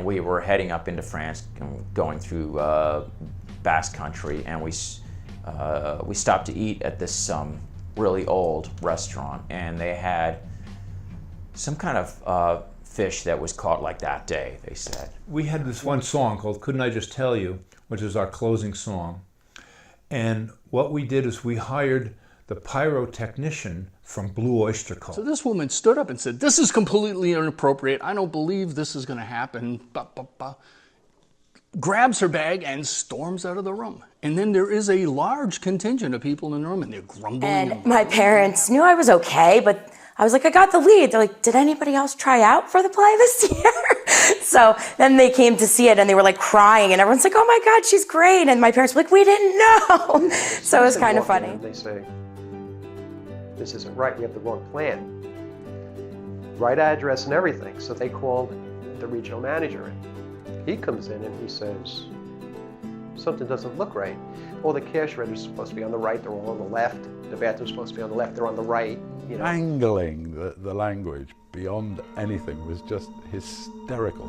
We were heading up into France, going through Basque Country, and we stopped to eat at this really old restaurant, and they had some kind of fish that was caught like that day, they said. We had this one song called Couldn't I Just Tell You, which is our closing song. And what we did is we hired the pyrotechnician from Blue Oyster Cult. So this woman stood up and said, "This is completely inappropriate. I don't believe this is going to happen." Grabs her bag and storms out of the room. And then there is a large contingent of people in the room, and they're grumbling. And my parents knew I was okay, but I was like, I got the lead. They're like, did anybody else try out for the play this year? So then they came to see it, and they were like crying, and everyone's like, oh my God, she's great. And my parents were like, we didn't know. So it was kind of funny. They say, this isn't right, we have the wrong plan. Right address and everything. So they called the regional manager in. He comes in and he says, something doesn't look right. All the cash registers are supposed to be on the right, they're all on the left. The bathroom's supposed to be on the left, they're on the right. You know. Angling the language beyond anything was just hysterical.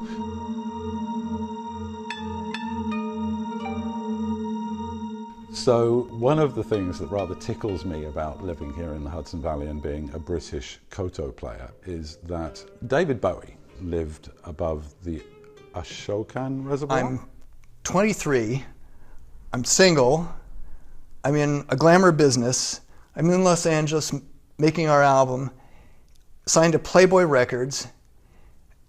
So one of the things that rather tickles me about living here in the Hudson Valley and being a British koto player is that David Bowie lived above the Ashokan Reservoir. I'm 23, I'm single, I'm in a glamour business, I'm in Los Angeles making our album, signed to Playboy Records,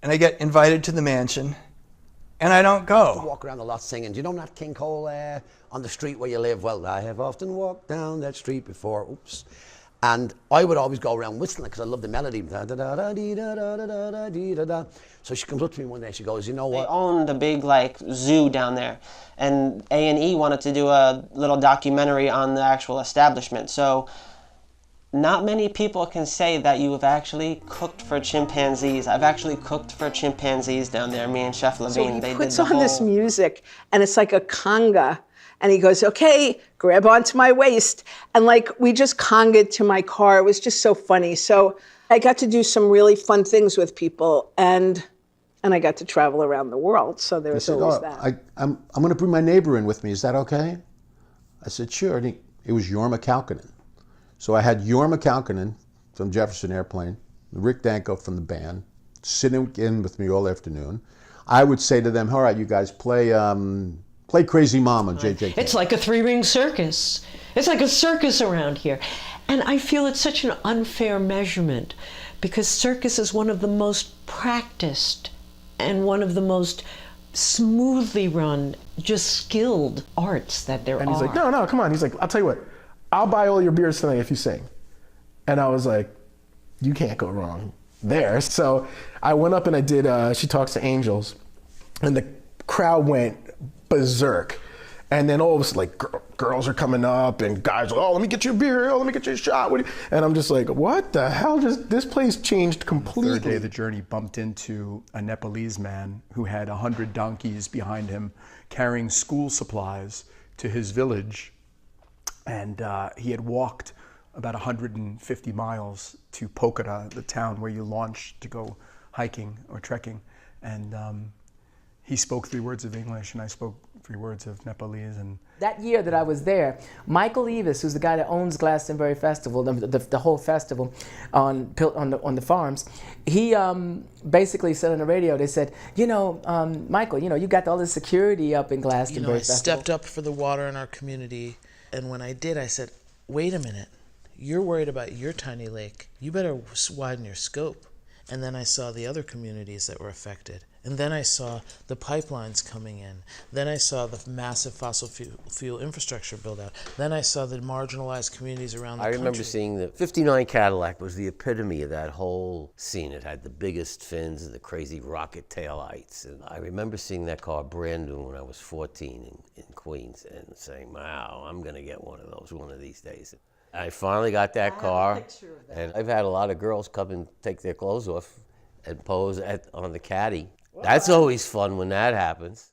and I get invited to the mansion, and I don't go. Walk around a lot singing, do you know Nat King Cole on the street where you live? Well, I have often walked down that street before, oops. And I would always go around whistling because I love the melody. Da, da, da, da, dee, da, da, da, da, da, dee, da, da. So she comes up to me one day, she goes, you know what? They owned a big zoo down there, and A&E wanted to do a little documentary on the actual establishment. So not many people can say that you have actually cooked for chimpanzees. I've actually cooked for chimpanzees down there, me and Chef Levine. So he puts on this music, and it's like a conga. And he goes, okay, grab onto my waist. And we just congaed to my car. It was just so funny. So I got to do some really fun things with people, and I got to travel around the world. So there was always that. I'm going to bring my neighbor in with me. Is that okay? I said, sure. And it was Jorma Kaukonen. So I had Jorma Kaukonen from Jefferson Airplane, Rick Danko from the band, sitting in with me all afternoon. I would say to them, all right, you guys play Crazy Mama, JJ. It's like a three-ring circus. It's like a circus around here. And I feel it's such an unfair measurement because circus is one of the most practiced and one of the most smoothly run, just skilled arts that there are. And he's like, no, come on. He's like, I'll tell you what, I'll buy all your beers tonight if you sing. And I was like, you can't go wrong there. So I went up and I did She Talks to Angels, and the crowd went berserk. And then all of a sudden, girls are coming up and guys are, oh, let me get you a beer, oh, let me get you a shot. And I'm just like, what the hell? This place changed completely. The third day of the journey, bumped into a Nepalese man who had 100 donkeys behind him carrying school supplies to his village. And he had walked about 150 miles to Pokhara, the town where you launch to go hiking or trekking. And he spoke 3 words of English, and I spoke 3 words of Nepalese. And that year that I was there, Michael Eavis, who's the guy that owns Glastonbury Festival, the whole festival on the farms, he basically said on the radio, they said, Michael, you got all this security up in Glastonbury Festival. I stepped up for the water in our community, and when I did, I said, wait a minute, you're worried about your tiny lake. You better widen your scope. And then I saw the other communities that were affected. And then I saw the pipelines coming in. Then I saw the massive fossil fuel infrastructure build out. Then I saw the marginalized communities around the country. I remember seeing the 59 Cadillac was the epitome of that whole scene. It had the biggest fins and the crazy rocket taillights. And I remember seeing that car brand new when I was 14 in Queens and saying, wow, I'm going to get one of those one of these days. I finally got that car, and I've had a lot of girls come and take their clothes off and pose on the caddy. That's always fun when that happens.